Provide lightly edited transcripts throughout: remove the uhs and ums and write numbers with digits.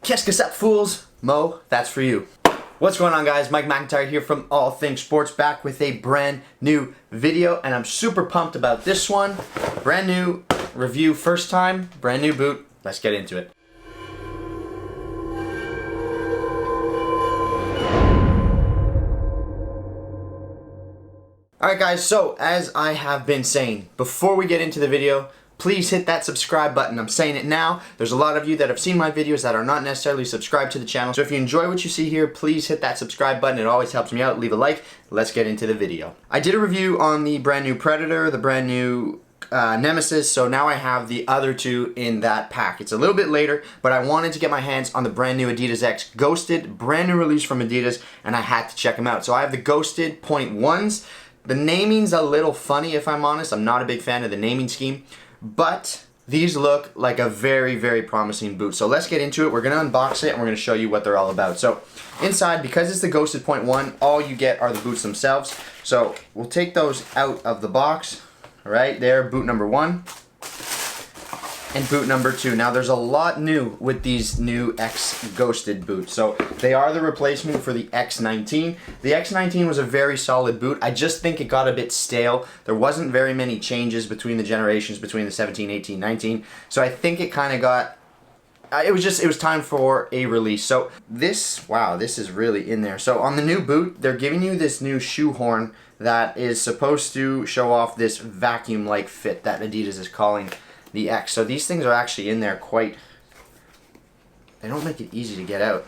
Qu'est-ce que ça, fools? Mo, that's for you. What's going on, guys? Mike McIntyre here from All Things Sports, back with a brand new video, and I'm super pumped about this one. Brand new review, first time, brand new boot. Let's get into it. Alright guys, so as I have been saying, before we get into the video, please hit that subscribe button. I'm saying it now. There's a lot of you that have seen my videos that are not necessarily subscribed to the channel. So if you enjoy what you see here, please hit that subscribe button. It always helps me out. Leave a like. Let's get into the video. I did a review on the brand new Predator, the brand new Nemesis, so now I have the other two in that pack. It's a little bit later, but I wanted to get my hands on the brand new Adidas X Ghosted, brand new release from Adidas, and I had to check them out. So I have the Ghosted.1s. The naming's a little funny, if I'm honest. I'm not a big fan of the naming scheme. But these look like a very, very promising boot. So let's get into it. We're going to unbox it and we're going to show you what they're all about. So inside, because it's the Ghosted.1, all you get are the boots themselves. So we'll take those out of the box. All right, there, boot number 1 and boot number 2. Now there's a lot new with these new X Ghosted boots. So they are the replacement for the X19. The X19 was a very solid boot. I just think it got a bit stale. There wasn't very many changes between the generations, between the 17, 18, 19. So I think it kind of got, it was time for a release. So this, wow, this is really in there. So on the new boot, they're giving you this new shoehorn that is supposed to show off this vacuum-like fit that Adidas is calling the X. So these things are actually in there quite, they don't make it easy to get out.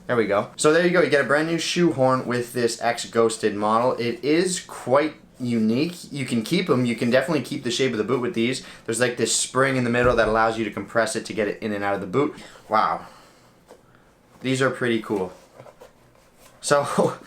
There we go. So there you go, you get a brand new shoehorn with this X Ghosted model. It is quite unique. You can keep them, you can definitely keep the shape of the boot with these. There's like this spring in the middle that allows you to compress it to get it in and out of the boot. Wow. These are pretty cool. So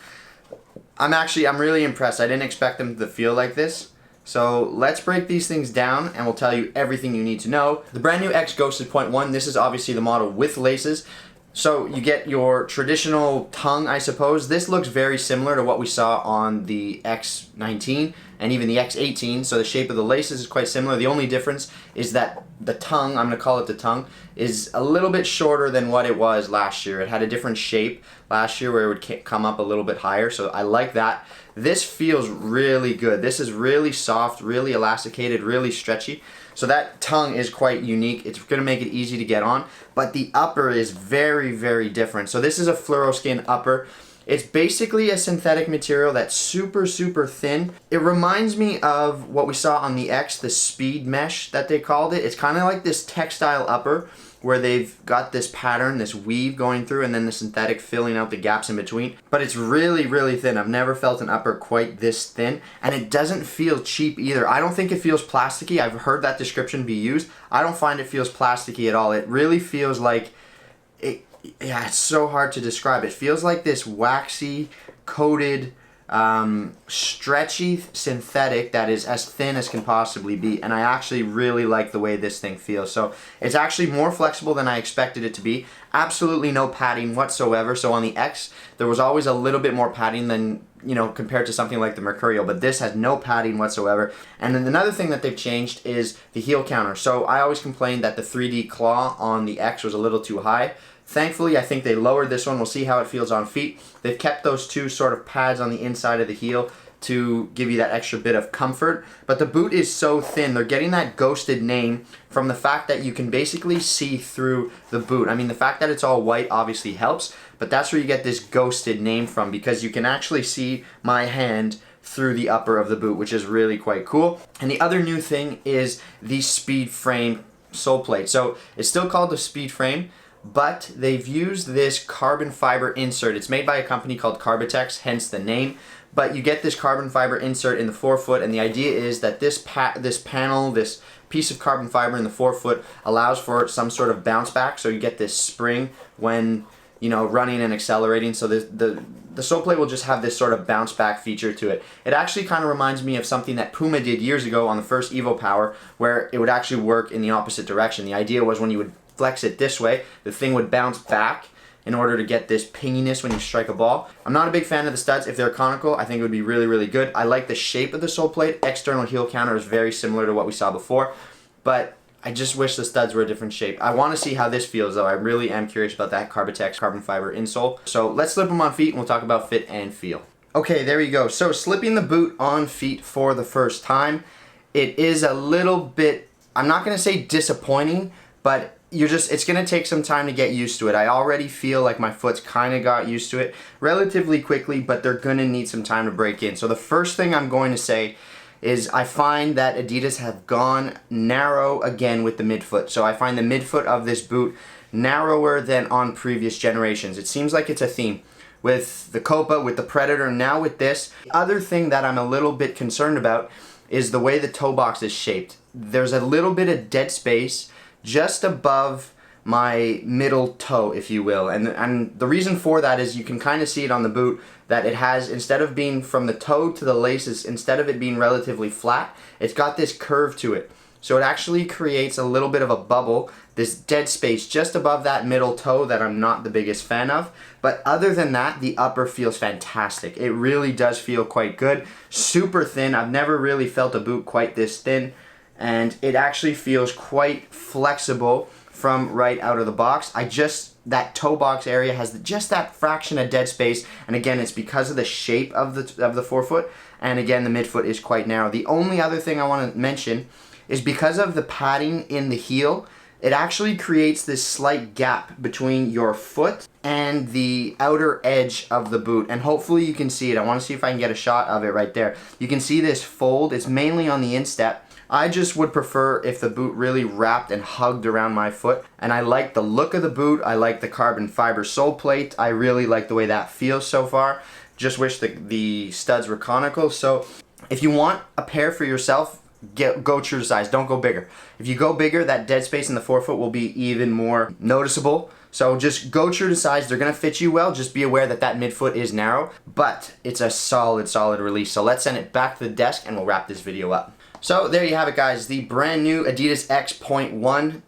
I'm really impressed. I didn't expect them to feel like this. So let's break these things down and we'll tell you everything you need to know. The brand new X Ghosted.1, this is obviously the model with laces. So you get your traditional tongue, I suppose. This looks very similar to what we saw on the X19 and even the X18. So the shape of the laces is quite similar. The only difference is that the tongue, I'm going to call it the tongue, is a little bit shorter than what it was last year. It had a different shape last year where it would come up a little bit higher. So I like that. This feels really good. This is really soft, really elasticated, really stretchy. So that tongue is quite unique. It's going to make it easy to get on. But the upper is very, very different. So this is a fluoroskin upper. It's basically a synthetic material that's super, super thin. It reminds me of what we saw on the X, the speed mesh that they called it. It's kind of like this textile upper where they've got this pattern, this weave going through, and then the synthetic filling out the gaps in between. But it's really, really thin. I've never felt an upper quite this thin, and it doesn't feel cheap either. I don't think it feels plasticky. I've heard that description be used. I don't find it feels plasticky at all. It really feels like, yeah, it's so hard to describe. It feels like this waxy, coated, stretchy synthetic that is as thin as can possibly be, and I actually really like the way this thing feels. So it's actually more flexible than I expected it to be. Absolutely no padding whatsoever. So on the X there was always a little bit more padding than, you know, compared to something like the Mercurial, but this has no padding whatsoever. And then another thing that they've changed is the heel counter. So I always complained that the 3D claw on the X was a little too high. Thankfully, I think they lowered this one. We'll see how it feels on feet. They've kept those two sort of pads on the inside of the heel to give you that extra bit of comfort. But the boot is so thin. They're getting that Ghosted name from the fact that you can basically see through the boot. I mean, the fact that it's all white obviously helps, but that's where you get this Ghosted name from, because you can actually see my hand through the upper of the boot, which is really quite cool. And the other new thing is the speed frame sole plate. So it's still called the speed frame, but they've used this carbon fiber insert. It's made by a company called Carbitex, hence the name. But you get this carbon fiber insert in the forefoot, and the idea is that this panel, this piece of carbon fiber in the forefoot allows for some sort of bounce back. So you get this spring when, you know, running and accelerating. So the sole plate will just have this sort of bounce back feature to it. It actually kind of reminds me of something that Puma did years ago on the first Evo Power, where it would actually work in the opposite direction. The idea was when you would flex it this way, the thing would bounce back in order to get this pinginess when you strike a ball. I'm not a big fan of the studs. If they're conical, I think it would be really, really good. I like the shape of the sole plate. External heel counter is very similar to what we saw before, but I just wish the studs were a different shape. I want to see how this feels though. I really am curious about that Carbotex carbon fiber insole. So let's slip them on feet and we'll talk about fit and feel. Okay, there you go. So slipping the boot on feet for the first time, it is a little bit, I'm not going to say disappointing, but it's going to take some time to get used to it. I already feel like my foot's kind of got used to it relatively quickly, but they're going to need some time to break in. So the first thing I'm going to say is I find that Adidas have gone narrow again with the midfoot. So I find the midfoot of this boot narrower than on previous generations. It seems like it's a theme. With the Copa, with the Predator, now with this. The other thing that I'm a little bit concerned about is the way the toe box is shaped. There's a little bit of dead space just above my middle toe, if you will. And the reason for that is you can kind of see it on the boot that it has, instead of being from the toe to the laces, instead of it being relatively flat, it's got this curve to it. So it actually creates a little bit of a bubble, this dead space just above that middle toe that I'm not the biggest fan of. But other than that, the upper feels fantastic. It really does feel quite good. Super thin. I've never really felt a boot quite this thin. And it actually feels quite flexible from right out of the box. That toe box area has just that fraction of dead space. And again, it's because of the shape of the forefoot. And again, the midfoot is quite narrow. The only other thing I want to mention is because of the padding in the heel, it actually creates this slight gap between your foot and the outer edge of the boot. And hopefully you can see it. I want to see if I can get a shot of it right there. You can see this fold. It's mainly on the instep. I just would prefer if the boot really wrapped and hugged around my foot. And I like the look of the boot. I like the carbon fiber sole plate. I really like the way that feels so far. Just wish the studs were conical. So if you want a pair for yourself, go true to size, don't go bigger. If you go bigger, that dead space in the forefoot will be even more noticeable. So just go true to size. They're gonna fit you well. Just be aware that that midfoot is narrow, but it's a solid release. So let's send it back to the desk and we'll wrap this video up. So there you have it, guys. The brand new Adidas X.1,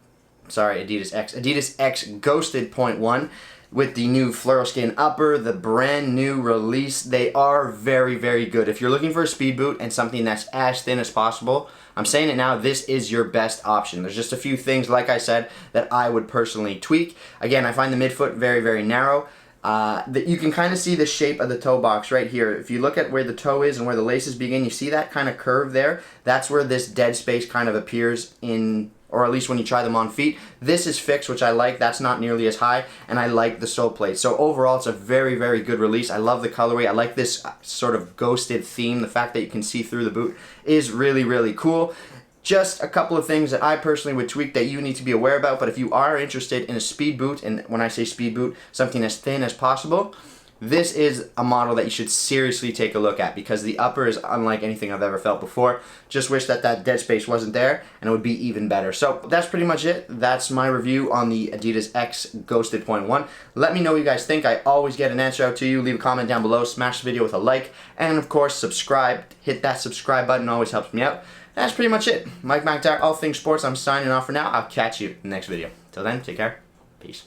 Adidas X Ghosted.1 with the new Fluoroskin upper, the brand new release. They are very good. If you're looking for a speed boot and something that's as thin as possible, I'm saying it now, this is your best option. There's just a few things, like I said, that I would personally tweak. Again, I find the midfoot very narrow. You can kind of see the shape of the toe box right here. If you look at where the toe is and where the laces begin, you see that kind of curve there? That's where this dead space kind of appears in, or at least when you try them on feet. This is fixed, which I like. That's not nearly as high, and I like the sole plate. So overall, it's a very good release. I love the colorway. I like this sort of ghosted theme. The fact that you can see through the boot is really cool. Just a couple of things that I personally would tweak that you need to be aware about, but if you are interested in a speed boot, and when I say speed boot, something as thin as possible, this is a model that you should seriously take a look at because the upper is unlike anything I've ever felt before. Just wish that dead space wasn't there and it would be even better. So that's pretty much it. That's my review on the Adidas X Ghosted.1. Let me know what you guys think. I always get an answer out to you. Leave a comment down below. Smash the video with a like. And of course, subscribe. Hit that subscribe button. Always helps me out. That's pretty much it. Mike McIntyre, all things sports. I'm signing off for now. I'll catch you in the next video. Till then, take care. Peace.